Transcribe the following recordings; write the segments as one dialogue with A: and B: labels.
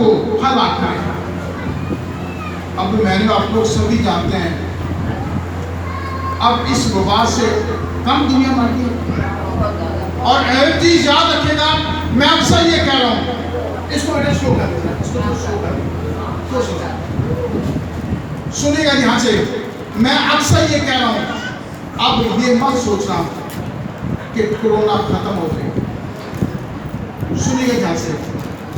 A: کو ہلاک کرے گا۔ اب میں نے آپ لوگ سبھی جانتے ہیں اب اس وبا سے کم دنیا مر گئی۔ اور ایک چیز یاد رکھے گا، میں اکثر یہ کہہ رہا ہوں، اس کو بیٹا شو کر دینا، اس کو شو کر دینا، سنیے گا یہاں سے، میں اکثر یہ کہہ رہا ہوں اب یہ مت سوچنا کہ کرونا ختم ہو جائے گا۔ سنیے گا یہاں سے،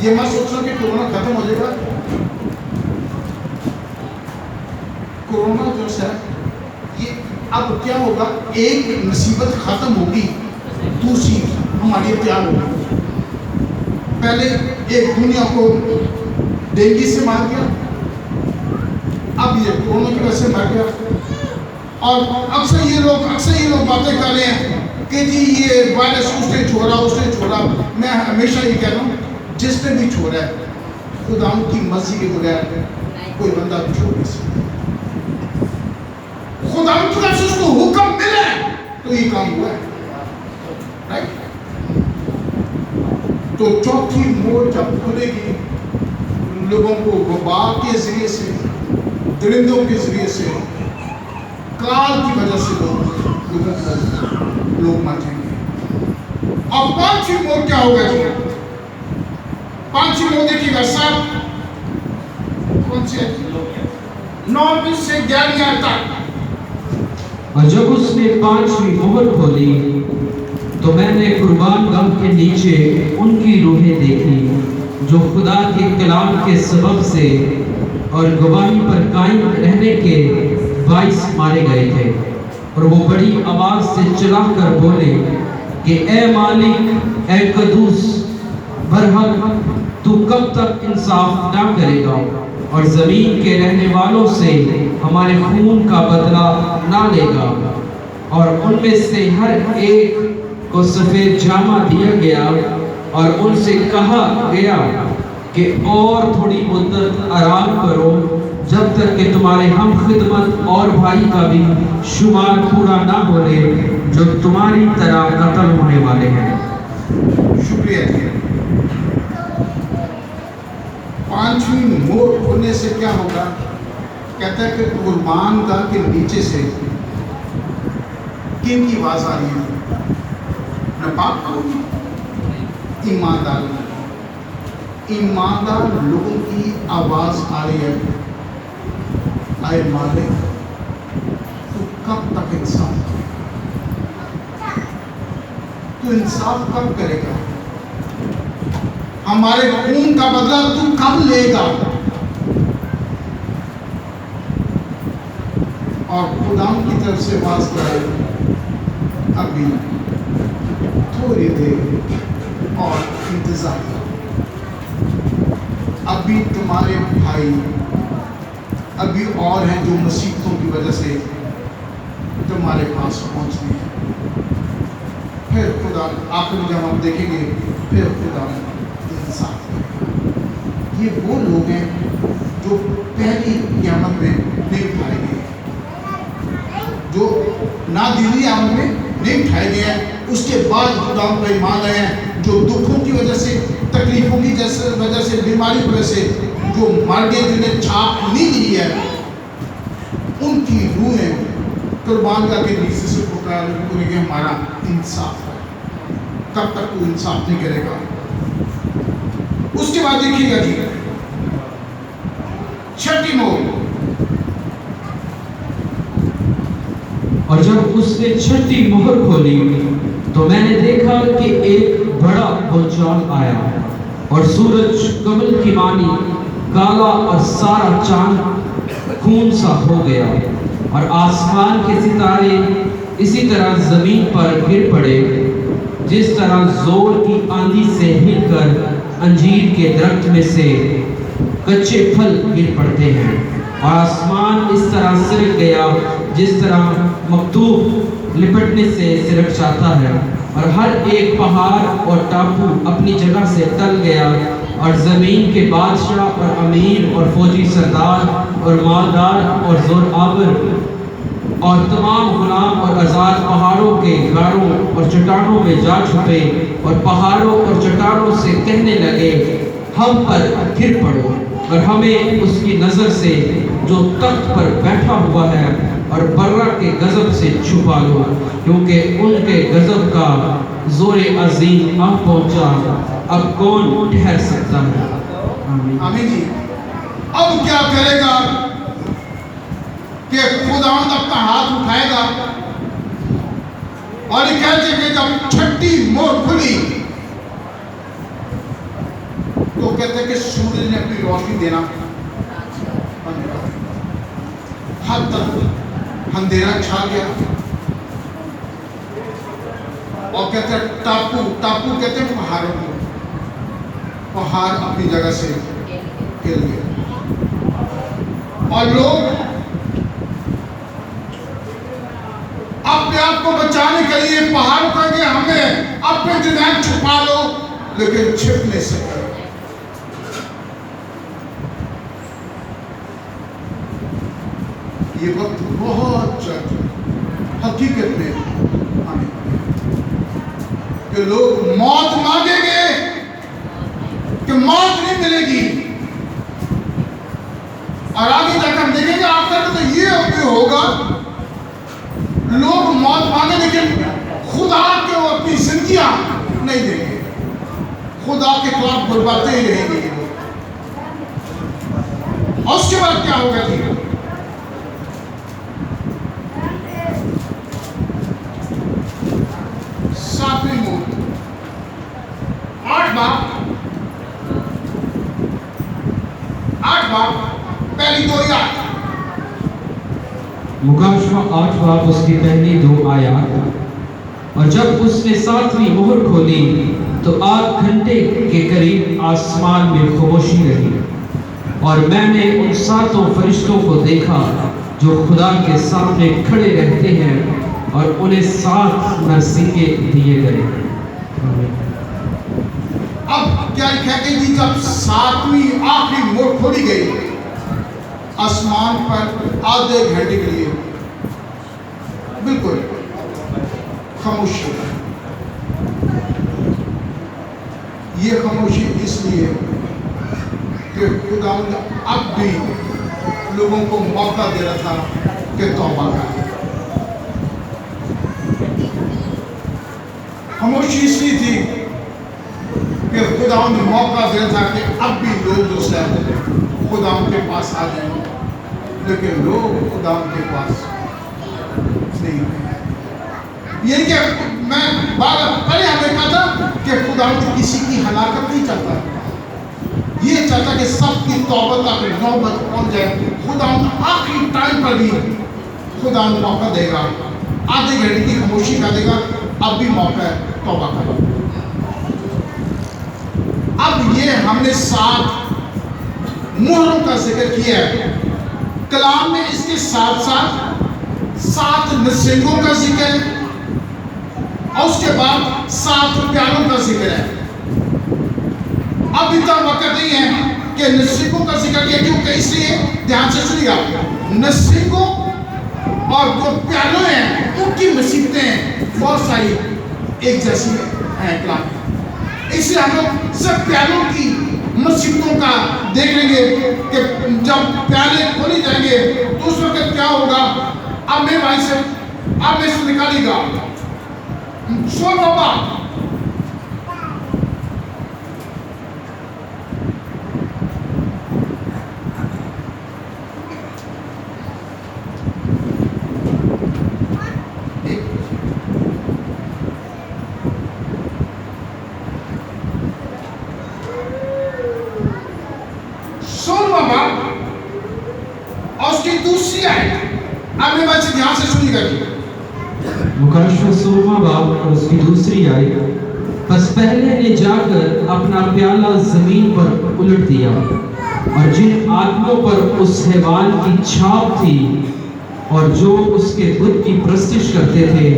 A: یہ مت سوچنا کہ کرونا ختم ہو جائے گا۔ کرونا جو ہے یہ اب کیا ہوگا، ایک مصیبت ختم ہوگی دوسری ہماری تیار ہوگی۔ پہلے ایک دنیا کو ڈینگی سے مار گیا، اب یہ کرونا کی وجہ سے مر گیا۔ اور اکثر یہ لوگ باتیں کر رہے ہیں کہ جی یہ وائرس اس نے چھوڑا۔ میں ہمیشہ یہ کہہ رہا ہوں جس نے بھی چھوڑا ہے خدا کی مرضی کے بغیر کوئی بندہ چھوڑ نہیں سکتا۔ خدا کی طرف سے اس کو حکم ملے تو یہ کام ہوا ہے، رائٹ؟ تو چوتھی موڑ جب کھلے گی، لوگوں کو وبا کے ذریعے سے، درندوں کے ذریعے سے، کال کی وجہ سے لوگ مر جائیں گے۔ اور پانچویں موڑ کیا ہوگا جی؟ پانچویں موڑ دیکھیے گا سب، کون سے 9 سے 11 تک۔
B: اور جب اس نے 5ویں مہر کھولی تو میں نے قربان گاہ کے نیچے ان کی روحیں دیکھی جو خدا کے کلام کے سبب سے اور گواہی پر قائم رہنے کے باعث مارے گئے تھے، اور وہ بڑی آواز سے چلا کر بولے کہ اے مالک، اے قدوس، برحق تو کب تک انصاف نہ کرے گا اور زمین کے رہنے والوں سے ہمارے خون کا بدلہ نہ لے گا؟ اور ان میں سے ہر ایک کو سفید جامہ دیا گیا اور ان سے کہا گیا کہ اور تھوڑی مدت آرام کرو جب تک کہ تمہارے ہم خدمت اور بھائی کا بھی شمار پورا نہ ہو لے جو تمہاری طرح قتل ہونے والے ہیں۔
A: شکریہ جی۔ 5ویں موڑ کھولنے سے کیا ہوگا؟ کہتا ہے کہ قربان گاہ کے نیچے سے کن کی آواز آ رہی ہے؟ ناپاک لوگ، ایماندار لوگوں کی آواز آ رہی ہے، اے مالک تو کب تک انصاف کرے گا؟ تو انصاف کب کرے گا؟ ہمارے خون کا بدلہ تو کب لے گا؟ اور خدا کی طرف سے آواز کرے ابھی تھوڑی دیر اور انتظار کرو، ابھی تمہارے بھائی ابھی اور ہیں جو مصیبتوں کی وجہ سے تمہارے پاس پہنچنے ہیں۔ پھر خدا آخر جب ہم دیکھیں گے پھر خدا انصاف کرے گا۔ یہ وہ لوگ ہیں جو پہلی قیامت میں نہیں اٹھائے گئے، جو نادیری قیامت میں نہیں اٹھائے گئے ہیں، اس کے بعد خدا پر ایمان لائے ہیں، جو دکھوں کی وجہ سے، تکلیفوں کی وجہ سے، بیماری کی وجہ سے جو مر گئے، جنہیں چھاپ نہیں دی ہے، ان کی روحیں قربان گاہ کے نیچے سے پکار کریں گے ہمارا انصاف ہے۔ تب تک وہ انصاف نہیں کرے گا۔ اس کے بعد دیکھیے گا جی 6 موڑ،
B: اور جب اس نے 6 مہر کھولی تو میں نے دیکھا کہ ایک بڑا بھونچال آیا اور سورج کمل کی مانی کالا اور سارا چاند خون سا ہو گیا، اور آسمان کے ستارے اسی طرح زمین پر گر پڑے جس طرح زور کی آندھی سے ہل کر انجیر کے درخت میں سے کچے پھل گر پڑتے ہیں، اور آسمان اس طرح سرک گیا جس طرح مکتوب لپٹنے سے سرک جاتا ہے، اور ہر ایک پہاڑ اور ٹاپو اپنی جگہ سے ٹل گیا، اور زمین کے بادشاہ اور امیر اور فوجی سردار اور مالدار اور زور آور اور تمام غلام اور آزاد پہاڑوں کے غاروں اور چٹانوں میں جا چھپے، اور پہاڑوں اور چٹانوں سے کہنے لگے ہم پر گر پڑو اور ہمیں اس کی نظر سے جو تخت پر بیٹھا ہوا ہے اور برہ کے غضب سے چھپا لو، کیونکہ ان کے غضب کا زور عظیم آ پہنچا، اب کون ٹھہر سکتا ہے؟ آمین۔
A: آمین جی۔ اب کیا کرے گا کہ خداوند اپنا ہاتھ اٹھائے گا اور یہ کہتے ہیں کہ جب چھٹی مور کھلی تو کہتے ہیں کہ سورج نے اپنی روشنی دینا بند کر دیا، ہر طرف اندھیرا چھا گیا، اور کہتے ہیں ٹاپو کہتے ہیں پہاڑوں کو، پہاڑ اپنی جگہ سے گر گئے، اور لوگ اپنے آپ کو بچانے کے لیے پہاڑ کہیں گے ہمیں اپنے درمیان چھپا لو، لیکن چھپ نہیں سکتے۔ یہ وقت بہت حقیقت میں آنے کہ لوگ موت مانگیں گے کہ موت نہیں ملے گی، اور آگے جا کر ہم دیکھیں گے آخر میں تو یہ ہوگا، لوگ موت مانگیں لیکن خدا کے وہ اپنی زندگیاں نہیں دیں گے، خدا کے خلاف بربادتے ہی رہیں گے۔ اور اس کے بعد کیا ہوگا جی؟ ساتویں موت، 8 باب پہلی 2 آیات۔
B: مکاشفہ 8 باب اس کی پہلی 2 آیات۔ اور جب اس نے 7ویں مہر کھولی تو 8 گھنٹے کے قریب آسمان میں خاموشی رہی، اور میں نے ان 7 فرشتوں کو دیکھا جو خدا کے سامنے کھڑے رہتے ہیں، اور انہیں 7 نرسنگے دیے گئے۔
A: اب کیا کہتے ہیں جی؟ جب 7ویں آخری مہر کھولی گئی، آسمان پر آدھے گھنٹے کے لیے بالکل خاموشی۔ یہ خاموشی اس لیے کہ خداوند اب بھی لوگوں کو موقع دے رہا تھا کہ توبہ کریں۔ خاموشی اس لیے تھی کہ خداوند موقع دے رہا تھا کہ اب بھی لوگ جو خداوند کے پاس آ جائیں، لیکن لوگ خداوند کے پاس نہیں آئے۔ یعنی کہ میں پہلے ہم نے کہا تھا کہ خداوند کسی کی ہلاکت نہیں چاہتا، یہ چاہتا کہ سب کی توبہ تک نوبت پہنچ جائے۔ خداوند آخری ٹائم پر بھی خداوند موقع دے گا، آدھے گھنٹے کی خاموشی کا دے گا، اب بھی موقع ہے توبہ کرو۔ اب یہ ہم نے 7 مہروں کا ذکر کیا ہے، کلام میں اس کے ساتھ ساتھ 7 نسنگوں کا ذکر ہے، اور اس کے بعد 7 پیالوں کا ذکر ہے۔ اب اتنا وقت نہیں ہے کہ نسنگوں کا ذکر کیا، کیونکہ اس لیے دھیان سے سنیے آپ، نسنگوں اور جو پیالوں ہیں ان کی مصیبتیں بہت ساری ایک جیسی ہیں کلام میں، اس لیے ہم لوگ سب پیالوں کی مصیبتوں کا دیکھ لیں گے کہ جب پیالے کھولی جائیں گے تو اس وقت کیا ہوگا۔ اب میرے بھائی سے آپ میں سے نکالیے گا 16 باب، اور اس کی دوسری آیت، آپ میرے بھائی سے دھیان سے سنیے گا۔
B: مکاشفہ 16 باب اور اس کی دوسری آیت۔ پس پہلے نے جا کر اپنا پیالہ زمین پر الٹ دیا، اور جن آدمیوں پر اس حیوان کی چھاپ تھی اور جو اس کے بت کی پرستش کرتے تھے،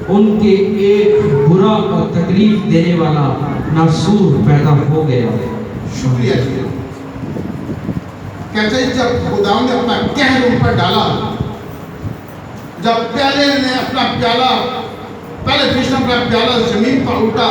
B: ان کے ایک برا اور تکلیف دینے والا ناسور پیدا ہو گیا۔
A: شکریہ جی۔ کہتے ہیں جب خدا نے اپنا قہر ان پر ڈالا، جب پیالے نے اپنا پیالہ، پہلے فرشتہ اپنا پیالہ زمین پر الٹا،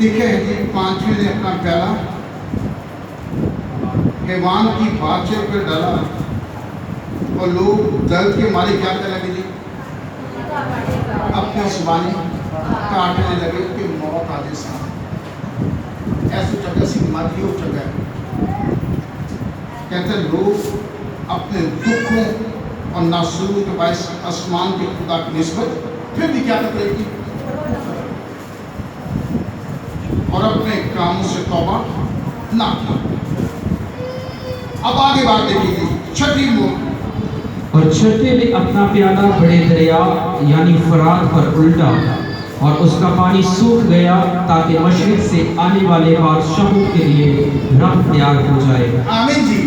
A: لکھا ہے کہ پانچویں نے اپنا پیالہ حیوان کی بادشاہ پر ڈالا اور لوگ درد کے مارے کیا کرنے لگے جی اپنے زبانیں کاٹنے لگے کہ موت آ جائے ساتھ ایسے جگہ سے ماری ہو جگہ کہتے ہیں لوگ اپنے دکھوں اور ناسوروں کے باعث آسمان کے خدا کی نسبت پھر بھی کیا کرتے گی اور اپنے کاموں سے توبہ نہ کیا. اب آگے بات دیکھیں گے چھٹی موت.
B: اور چھٹے نے اپنا پیالہ بڑے دریا یعنی فرات پر الٹا اور اس کا پانی سوکھ گیا تاکہ مشرق سے آنے والے بادشاہوں کے لیے راہ تیار ہو جائے.
A: آمین جی.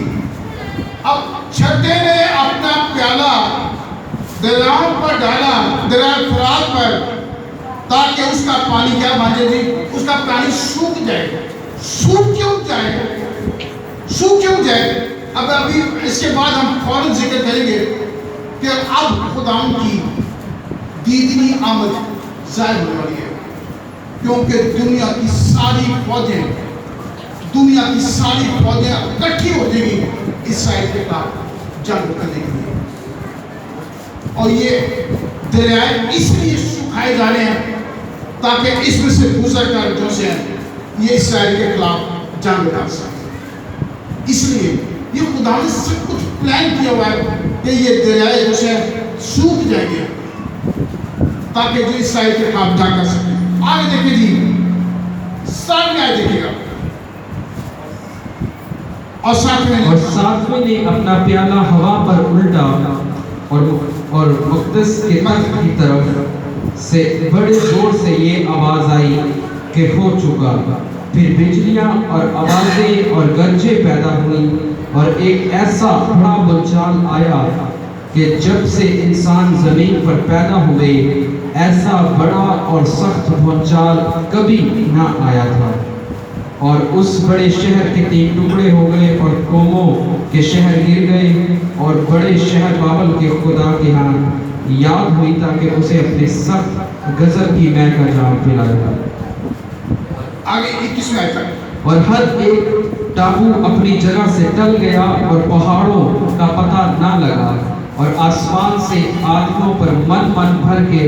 A: اب چھٹے نے اپنا پیالہ دریاؤں پر ڈالا دریا فرات پر تاکہ اس کا پانی کیا بن جائے جی اس کا پانی سوکھ جائے. سوکھ کیوں جائے؟ اب ابھی اس کے بعد ہم فوراً ذکر کریں گے کہ اب خداوند کی دیدنی آمد ظاہر ہونے والی ہے کیونکہ دنیا کی ساری فوجیں اکٹھی ہو جائیں گی اسرائیل کے خلاف جنگ کرنے کے لیے. اور یہ دریائے اس لیے سکھائے جا رہے ہیں تاکہ اس میں سے گزر کر جو سے یہ اسرائیل کے خلاف جنگ کر سکیں. اس لیے یہ خدا نے سب کچھ پلان کیا ہوا ہے کہ یہ دریائے جو سے سوکھ جائیں گے تاکہ جو اسرائیل کے خلاف جنگ کر سکیں. آگے دیکھیں جی ساتھ میں آئے دیکھیں گا. اور
B: ساتویں نے اپنا پیالہ ہوا پر الٹا اور مقدس کے تخت کی طرف سے بڑے زور سے یہ آواز آئی کہ ہو چکا. پھر بجلیاں اور آوازیں اور گرجیں پیدا ہوئیں اور ایک ایسا بڑا بھونچال آیا کہ جب سے انسان زمین پر پیدا ہوئے ایسا بڑا اور سخت بھونچال کبھی نہ آیا تھا. اور اس بڑے شہر کے 3 ٹکڑے ہو گئے اور قوموں کے شہر گر گئے اور بڑے شہر بابل کے خدا کے ہاں یاد ہوئی تاکہ اسے اپنے سخت غضب کی مے کا جام پلایا.
A: آگے 21 میں آئے
B: اور ہر ایک ٹاپو اپنی جگہ سے ٹل گیا اور پہاڑوں کا پتہ نہ لگا اور آسمان سے آدمیوں پر من بھر کے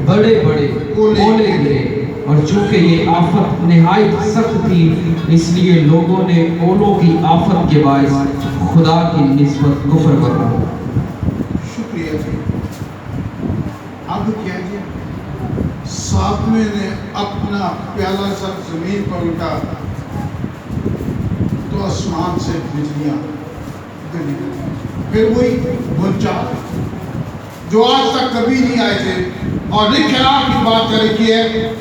B: بڑے بڑے اولے گرے. اور چونکہ یہ آفت نہایت سخت تھی اس لیے لوگوں نے اولوں کی آفت کے باعث خدا کی نسبت کفر کرا.
A: شکریہ جی. اب کیا جی ساتویں نے اپنا پیالہ سب زمین پر اٹھا تو آسمان سے بجلیاں گری. پھر وہی بھونچال جو آج تک کبھی نہیں آئے تھے. اور انقلاب کی بات کر رہی ہے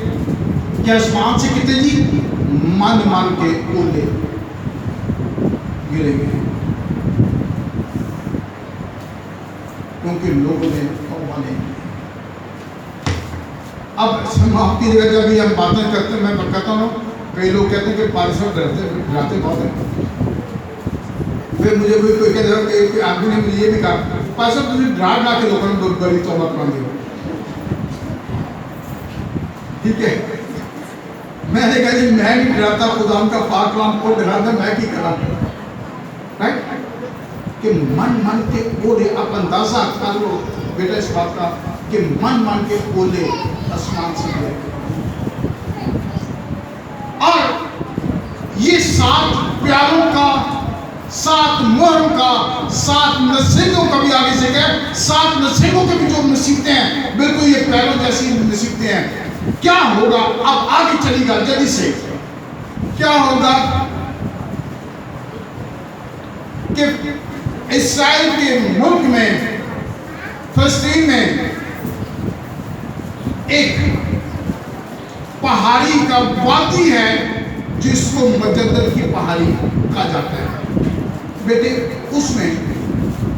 A: کہ آسمان سے کتنے جی من کے اولے گرے گئے کیونکہ لوگوں نے توبہ نہیں کی. اب سماپتی جگہ جب بھی ہم باتیں کرتے ہیں میں کہتا ہوں کئی لوگ کہتے ہیں کہ پاری صاحب ڈراتے بہت ہیں. پھر مجھے کوئی کہہ رہا کہ آدمی نے مجھے یہ بھی کہا پاری صاحب تجھے ڈرا کے لوگوں نے بڑی توبہ کرا دی. ٹھیک ہے میں نے کہا جی میں نہیں ڈراتا خدا کا پاک کلام کو ڈراتا میں کی کرا کہ من کے اولے. آپ اندازہ کر لو بیٹا اس بات کا کہ من کے اولے آسمان سے گرے. اور یہ 7 پیاروں کا 7 مہروں کا 7 نصیحتوں کا بھی آگے سے گئے. 7 نصیحتوں کے بھی جو نصیحتیں ہیں بالکل یہ پیاروں جیسی نصیحتیں ہیں. کیا ہوگا اب آگے چلی گا جلدی سے. کیا ہوگا کہ اسرائیل کے ملک میں فلسطین میں ایک پہاڑی کا وادی ہے جس کو مجدل کی پہاڑی کہا جاتا ہے. بیٹے اس میں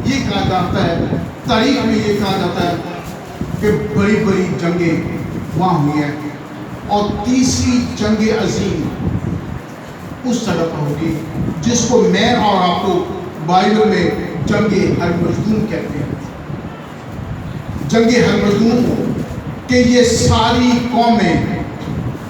A: یہ کہا جاتا ہے تاریخ میں یہ کہا جاتا ہے کہ بڑی بڑی جنگیں وہاں ہوئی ہیں اور تیسری جنگ عظیم اس جگہ پر ہوگی جس کو میں اور آپ کو بائبل میں جنگ ہرمزدون کہتے ہیں. جنگ ہرمزدون کہ یہ ساری قومیں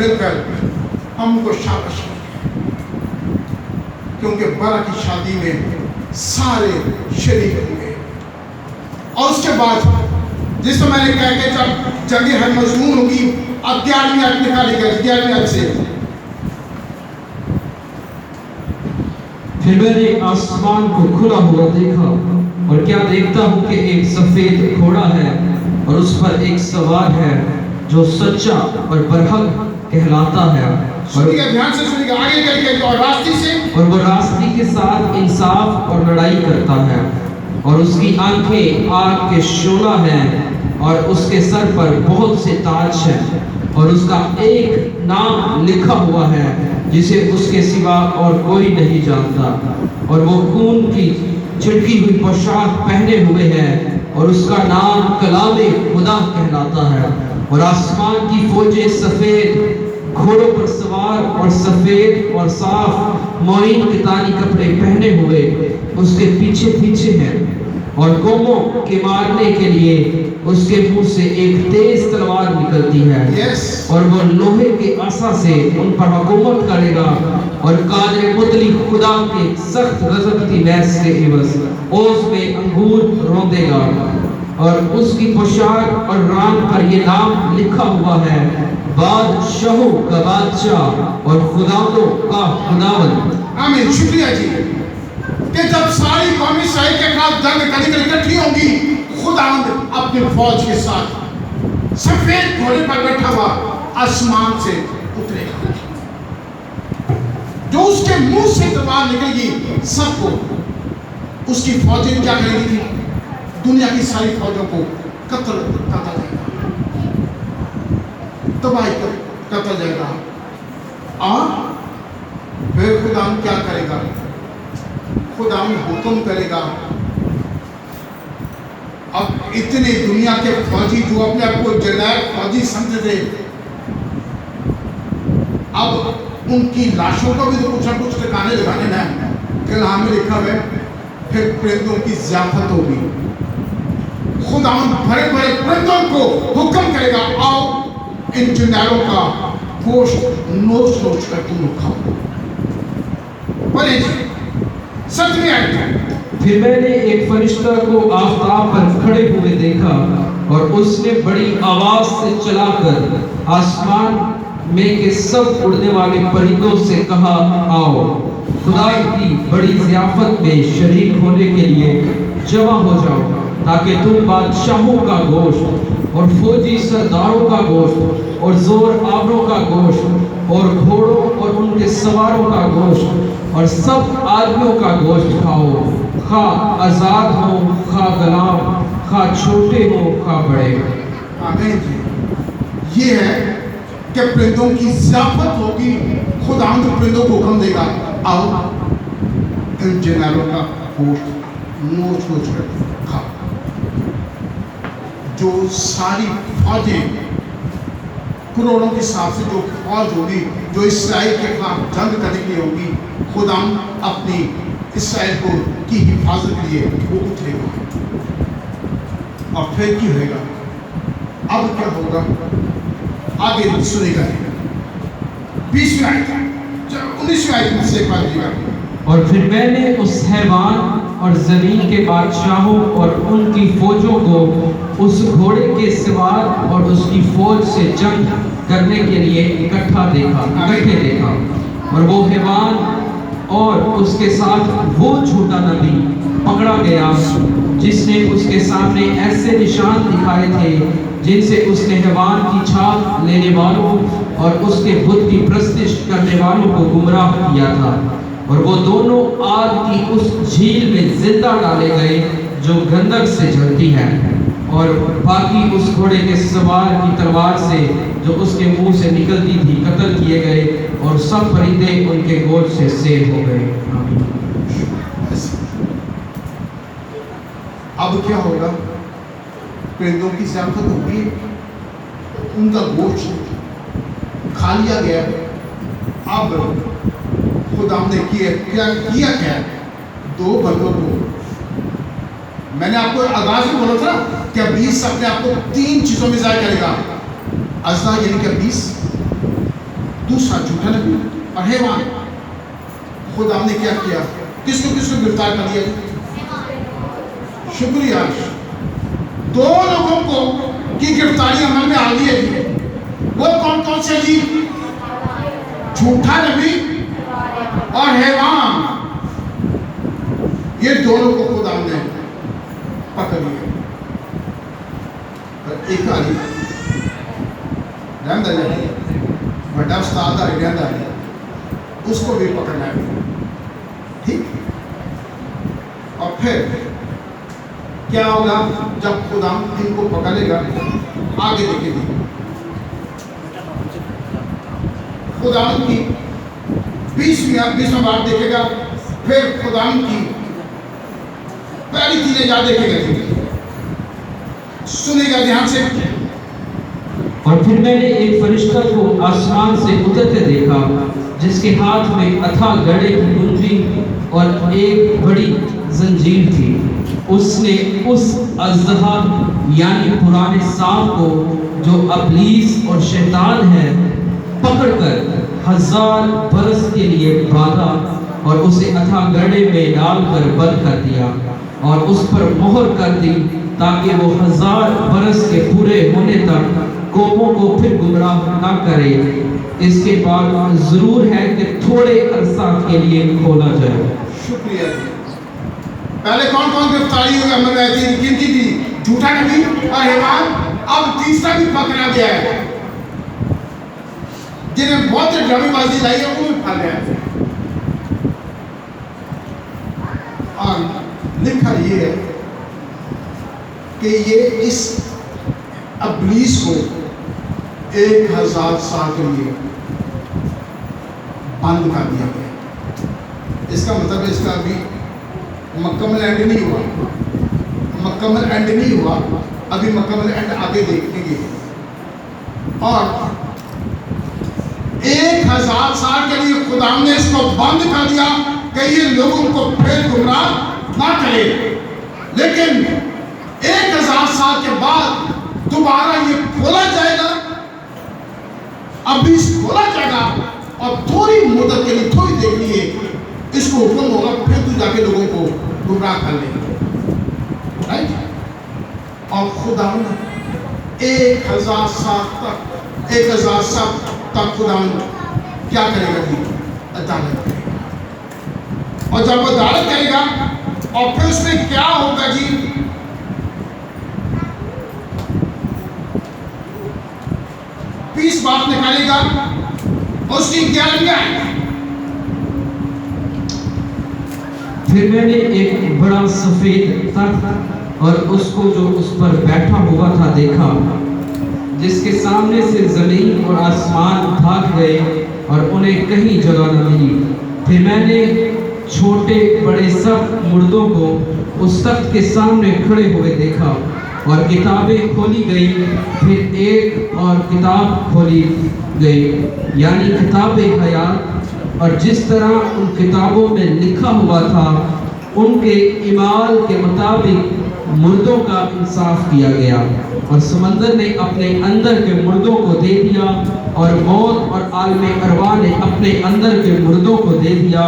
A: مل کر ہم کو شاباش کیونکہ برا کی شادی میں سارے شریک ہوئے. اور اس کے بعد جس کو میں نے کہا کہ جب جنگ ہر مضمون ہوگی اب 11ویں آیت نکالی گئی 11ویں آیت سے
B: پھر میں نے آسمان کو کھلا ہوا دیکھا اور کیا دیکھتا ہوں کہ ایک سفید گھوڑا ہے اور اس پر ایک سوار ہے جو سچا اور برحق کہلاتا ہے
A: سنیے دھیان سے سنیے آگے چل کے اور راستی سے
B: اور وہ راستی کے ساتھ انصاف اور لڑائی کرتا ہے اور اس کی آنکھیں آگ کے شعلہ ہیں اور اس کے سر پر بہت سے تاج ہیں اور اس کا ایک نام لکھا ہوا ہے جسے اس کے سوا اور کوئی نہیں جانتا اور وہ خون کی چھڑکی ہوئی پوشاک پہنے ہوئے ہے اور اس کا نام کلام خدا کہلاتا ہے. اور آسمان کی فوجیں سفید گھوڑوں پر سوار اور سفید اور صاف معین کتانی کپڑے پہنے ہوئے اس کے پیچھے پیچھے ہیں اور قوموں کے مارنے کے لیے اس کے منہ سے ایک تیز تلوار نکلتی ہے اور وہ لوہے کے عصا سے ان پر حکومت کرے گا اور قادر مطلق خدا کے سخت غضب کی بحث کے عوض اوز میں انگور روندے گا اور اس کی پوشاک اور ران پر یہ نام لکھا ہوا ہے بادشاہوں کا بادشاہ اور خداوندوں کا خداوند.
A: آمین. شکریہ جی کہ جب ساری قومی اسرائیل کے خلاف جنگ کرنے کے لیے اکٹھی ہوں گی خداوند اپنی فوج کے ساتھ سفید گھوڑے پر بیٹھا ہوا آسمان سے اترے گا. جو اس کے منہ سے تلوار نکلے گی سب کو اس کی فوجیں کیا کریں گی دنیا کی ساری فوجوں کو قتل جائے گا تباہی قتل جائے گا. اور پھر خداوند کیا کرے گا خداوند حکم کرے گا. اب اتنے دنیا کے فوجی جو اپنے آپ کو جنرل فوجی سمجھتے تھے اب ان کی لاشوں کو بھی تو کچھ نہ کچھ ٹھکانے لگانے نہ کلام میں لکھا ہے پھر پرندوں کی ضیافت ہوگی. خداوند بڑے بڑے پرندوں کو حکم کرے گا آؤ ان جنرلوں کا گوشت نوچ نوچ کر تم لوگ کھاؤ. بولے جی سچ میں آئے.
B: پھر میں نے ایک فرشتہ کو آفتاب پر کھڑے ہوئے دیکھا اور اس نے بڑی آواز سے چلا کر آسمان میں کے سب اڑنے والے پرندوں سے کہا آؤ خدا کی بڑی ضیافت میں شریک ہونے کے لیے جمع ہو جاؤ تاکہ تم بادشاہوں کا گوشت اور فوجی سرداروں کا گوشت اور زور آوروں کا گوشت اور گھوڑوں اور ان کے سواروں کا گوشت اور سب آدمیوں کا گوشت کھاؤ خواہ آزاد ہو خواہ غلام خواہ چھوٹے ہو خواہ بڑے.
A: آمین جی. یہ ہے کہ پرندوں کی ضیافت ہوگی. خداوند پرندوں کو حکم دے گا آؤ ان جنرلوں کا گوشت نوچ نوچ کر کھاؤ. جو ساری فوجیں کروڑوں کے حساب سے جو فوج ہوگی جو اسرائیل کے خلاف جنگ کرنے کے لیے ہوگی خداوند اپنی اسرائیل کو کی حفاظت کے لیے وہ اترے گا. اور پھر کی ہوئے گا اب کیا ہوگا آگے سنے گا 20ویں آیت 19ویں آیت میں سے ایک بات دیگا.
B: اور پھر میں نے اس حیوان اور زمین کے بادشاہوں اور ان کی فوجوں کو اس گھوڑے کے سوار اور اس کی فوج سے جنگ کرنے کے لیے اکٹھے دیکھا اور وہ حیوان اور اس کے ساتھ وہ جھوٹا نبی پکڑا گیا جس نے اس کے سامنے ایسے نشان دکھائے تھے جن سے اس نے حیوان کی چھاپ لینے والوں اور اس کے بت کی پرستش کرنے والوں کو گمراہ کیا تھا. اور وہ دونوں آگ کی اس جھیل میں زندہ ڈالے گئے جو گندک سے جلتی ہے اور باقی اس گھوڑے کے سوار کی تلوار سے جو اس کے منہ سے نکلتی تھی قتل کیے گئے اور سب پرندے ان کے گوشت سے سیر ہو گئے.
A: اب کیا ہوگا پرندوں کی ضیافت ہوگی ان کا گوشت کھا لیا گیا. اب خدا نے کیا دو بندوں کو میں نے آپ کو آغاز میں بولا تھا کہ ابلیس اپنے آپ کو 3 چیزوں میں ظاہر کرے گا. ازنا یعنی کہ ابلیس دوسرا جھوٹا نبی اور حیوان. خدا نے کیا کیا؟ کس کو گرفتار کر دیا؟ شکریہ. دو لوگوں کو کی گرفتاری عمل میں آ گئی ہے جی. وہ کون سے جی؟ جھوٹا نبی اور حیوان. یہ دونوں کو خدا نے پکڑ لیا. ایک آدمی رہندہ جائے بڑا استاد آئی رہندہ ہے, اس کو بھی پکڑنا ہے. ٹھیک. اور پھر کیا ہوگا جب خدا ان کو پکڑے گا؟ آگے دیکھیں گے خدا کی 20واں بات دیکھے گا. پھر خدا کی پہلی چیزیں یاد دیکھے گا. سنے گا دھیان سے.
B: اور پھر میں نے ایک فرشتہ کو آسمان سے اترتے دیکھا جس کے ہاتھ میں اتھا گڑھے کی کنجی اور ایک بڑی زنجیر تھی. اس نے اس اژدہا یعنی پرانے سانپ کو جو ابلیس اور شیطان ہے پکڑ کر 1000 برس کے لیے باندھا اور اسے اتھا گڑھے میں ڈال کر بند کر دیا اور اس پر مہر کر دی تاکہ وہ 1000 برس کے پورے ہونے تک قوموں کو پھر گمراہ نہ کرے. اس کے بعد ضرور ہے کہ تھوڑے عرصہ کے لیے کھولا جائے.
A: شکریہ. پہلے کون گرفتاری ہوئی عمل میں آئی تھی؟ کن کی تھی؟ جھوٹا نبی اور حیوان. اب تیسرا بھی پکڑا گیا ہے. جنہیں بہت ڈرامے بازی لائی ہے وہ بھی پھل گیا. اور لکھا یہ ہے کہ یہ اس ابلیس کو 1000 سال کے لیے بند کر دیا گیا. اس کا مطلب اس کا ابھی مکمل اینڈ نہیں ہوا. مکمل اینڈ نہیں ہوا. ابھی مکمل اینڈ آگے دیکھیں گے. اور 1000 سال کے لیے خدا نے اس کو بند کر دیا کہ یہ لوگوں کو پھر گمراہ نہ کرے. لیکن 1000 سال کے بعد دوبارہ یہ کھولا جائے گا. ابھی کھولا جائے گا اور تھوڑی مدت کے لیے تھوڑی دیر کے لیے اس کو حکم ہوگا پھر تو جا کے لوگوں کو گمراہ کر لے گا. رائٹ. اور خدا 1000 سال تک خدا کیا کرے گا جی؟ عدالت کرے گا. اور جب عدالت کرے گا اور پھر اس میں کیا ہوگا جی؟ 20 بات نکالے گا. اس کی کیا لگا ہے؟
B: پھر میں نے ایک بڑا سفید تخت اور اس کو جو اس پر بیٹھا ہوا تھا دیکھا جس کے سامنے سے زمین اور آسمان بھاگ گئے اور انہیں کہیں جگہ نہ ملی. پھر میں نے چھوٹے بڑے سب مردوں کو اس تخت کے سامنے کھڑے ہوئے دیکھا اور کتابیں کھولی گئی. پھر ایک اور کتاب کھولی گئی یعنی کتاب حیات. اور جس طرح ان کتابوں میں لکھا ہوا تھا ان کے اعمال کے مطابق مردوں کا انصاف کیا گیا. اور سمندر نے اپنے اندر کے مردوں کو دے دیا اور موت اور عالم ارواح نے اپنے اندر کے مردوں کو دے دیا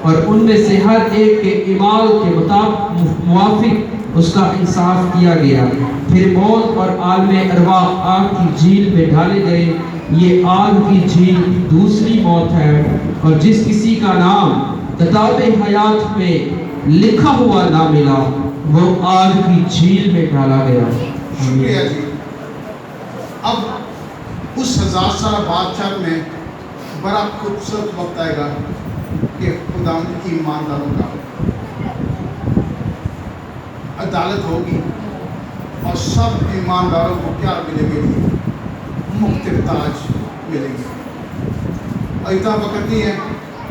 B: اور ان میں سے ہر ایک کے اعمال کے مطابق موافق اس کا انصاف کیا گیا. پھر موت اور عالم ارواح آگ کی جھیل میں ڈالے گئے. یہ آگ کی جھیل دوسری موت ہے اور جس کسی کا نام کتاب حیات میں لکھا ہوا نہ ملا وہ آگ کی جھیل میں ڈالا گیا.
A: شکریہ جی. اب اس 1000 سال بادشاہ میں بڑا خوبصورت وقت آئے گا کہ خدا کی ایمانداروں کا عدالت ہوگی اور سب ایمانداروں کو کیا ملے گے؟ مختلف تاج ملیں گے. اور اتنا وقت نہیں ہے.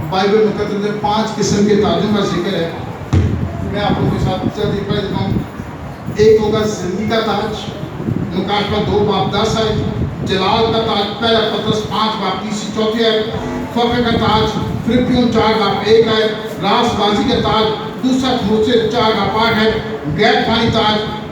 A: بائبل مقدس میں 5 قسم کے تاجوں کا ذکر ہے. میں آپ لوگوں کے ساتھ جلدی پڑھ دیتا ہوں. ایک ہوگا زندگی کا تاج مکاشفہ 2 باب 10 ہے. جلال کا تاج پہلا پترس 5 باب 30-34 ہے. فخر کا تاج فلپیوں 4 باب 1 ہے. راست بازی کا تاج دوسرا تھموسے 4 باب 8 ہے. غیر فانی تاج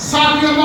A: 7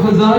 B: 1000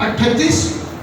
A: 38,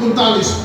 A: 39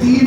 A: 3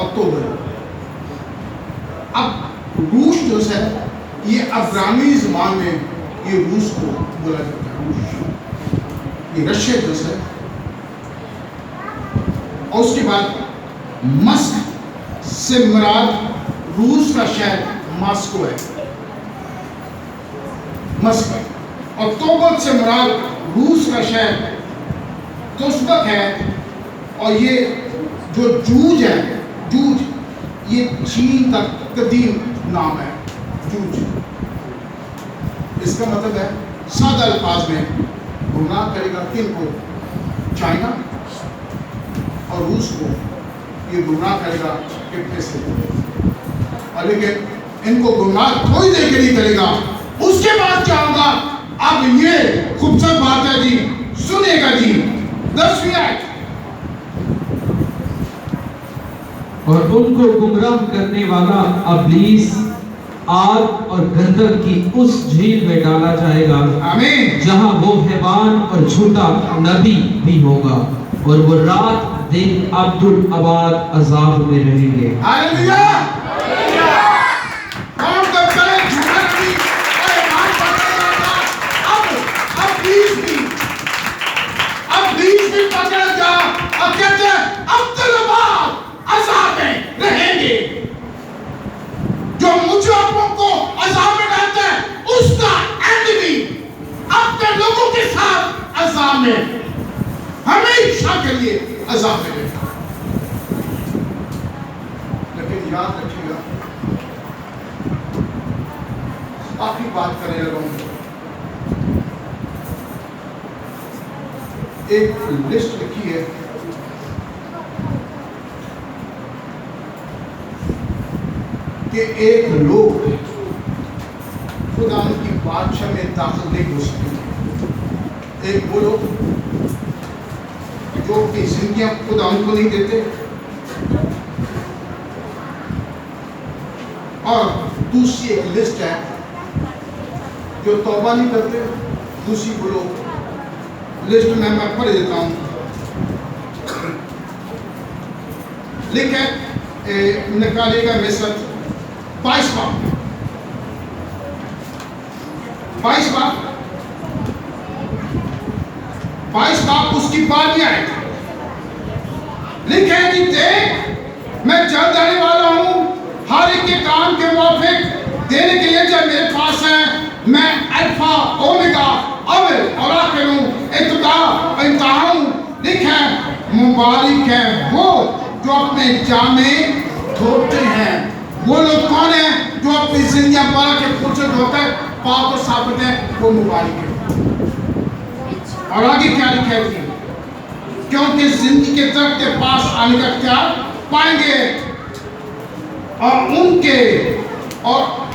A: اکتوبر. اب روس جو ہے یہ عبرانی زبان میں یہ روس کو بولا جاتا ہے. روس یہ رشیا جو ہے. اور اس کے بعد مسک سے مراد روس کا شہر ماسکو ہے. مسک. اکتوبر سے مراد روس کا شہر توسبک ہے. اور یہ جو جوج ہے، جوج یہ چین کا قدیم نام ہے. جوج اس کا مطلب ہے سادہ الفاظ میں گمراہ کرے گا کن کو؟ چائنا اور روس کو یہ گمراہ کرے گا کتنے سے. اور لیکن ان کو گمراہ تھوڑی دیر کے لیے کرے گا. اس کے بعد کیا ہوگا؟ اب یہ خوبصورت بات ہے جی، سنیے گا جی. 10ویں آیت.
B: اور ان کو گمراہ کرنے والا ابلیس آگ اور گندک کی اس جھیل میں ڈالا جائے گا،
A: آمین.
B: جہاں وہ حیوان اور جھوٹا نبی بھی ہوگا، اور وہ رات دن ابدالآباد عذاب میں رہیں گے.
A: ہاللیلویا. کون کرتا ہے جھوٹا نبی اور ایمان پکڑا جاتا؟ ابلیس بھی پکڑا جا اور کہتے ہیں ابدالآباد عذاب میں رہیں گے. جو مجرموں کو عذاب میں ڈالتا ہے اس کا اینڈ بھی اپنے لوگوں کے ساتھ عذاب میں ہمیشہ کے لیے عذاب میں رہتا. لیکن یاد رکھیے گا، آخری بات کرنے لگا ہوں. ایک لسٹ لکھی ہے کہ ایک لوگ خدا کی بادشاہ میں داخل نہیں ہو سکتے. ایک وہ لوگ جو اپنی زندگیاں خدا ان کو نہیں دیتے، اور دوسری ایک لسٹ ہے جو توبہ نہیں کرتے. دوسری وہ لوگ لسٹ میں پڑھ دیتا ہوں. لیکن نکالے گا میں سب 22 باپ اس کی بات نہیں آئے. لکھے جی دیکھ میں جلد آنے والا ہوں، ہر ایک کے کام کے موافق دینے کے لیے جب میرے پاس ہے. میں الفا اومیگا اول اور آخر ہوں، ابتدا اور انتہا ہوں. لکھے مبارک ہے وہ جو اپنے جامے دھوتے ہیں. وہ لوگ کون ہیں جو اپنی زندگیاں بڑا کے خوبصورت ہوتا ہے پاک اور صاف ہوتے ہیں؟ وہ مبارک ہے. اور آگے کیا لکھا ہے جی؟ کیونکہ زندگی کے درخت کے پاس آنے کا اختیار پائیں گے، اور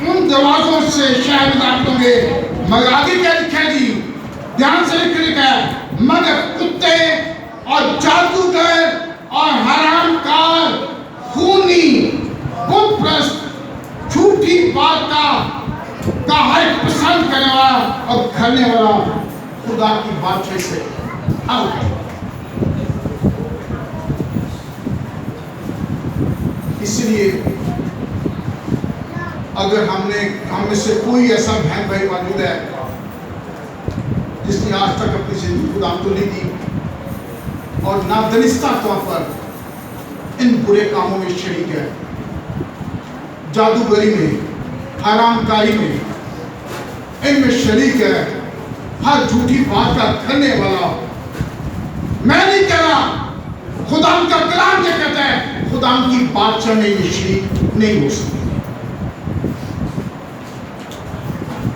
A: ان دروازوں سے شہر میں داخل ہوں گے. مگر آگے کیا لکھا ہے جی؟ دھیان سے لکھا ہے مگر کتے اور جادوگر اور حرام کار، خونی، بت پرست، جھوٹی بات کا ہر پسند کرنے والا اور کھانے والا خدا کی بادشاہی سے آؤٹ. اس لیے اگر ہم میں سے کوئی ایسا بہن بھائی موجود ہے جس نے آج تک اپنی زندگی خدا کو نہیں دی اور نادانستہ طور پر ان برے کاموں میں شریک ہے، جادوگری میں، حرام کاری میں، ان میں شریک ہے، ہر جھوٹی بات کا کرنے والا، میں نہیں کہہ رہا، خدا کا کلام کیا کہتا ہے، خدا کی بادشاہ میں یہ شریک نہیں ہو سکتے.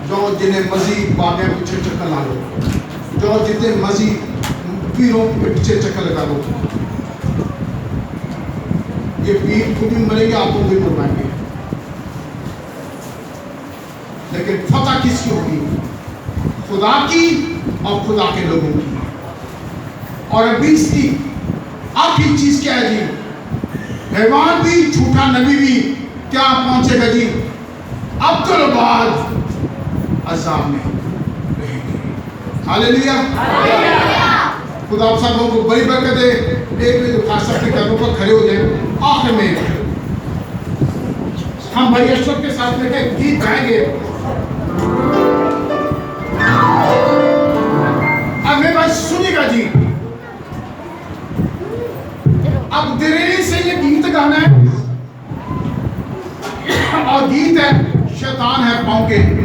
A: جو جنہیں مزید بابیں پیچھے چکر لا لو، جو جتنے مزید پیروں کے پیچھے چکر لگا لو، یہ پیر خود ہی مریں گے، آپ کو بھی مرائیں گے. لیکن فتح کس کی ہوگی؟ خدا کی اور خدا کے لوگوں کی. اور ابلیس کی آخری چیز کیا ہے جی؟ حیوان بھی، جھوٹا نبی بھی کیا پہنچے گا جی؟ ابدالآباد عذاب میں رہیں گے. ہاللیلویا. خدا آپ سب لوگوں کو بڑی برکت دے. ایک میں جو خاص اپنے قدموں پر کھڑے ہو جائیں. آخر میں ہم بھائی اشرف کے ساتھ مل کے گیت گائیں گے. اب میرے بھائی سنیے گا جی. اب دریری سے یہ گیت گانا ہے اور گیت ہے شیطان ہے پاؤں کے.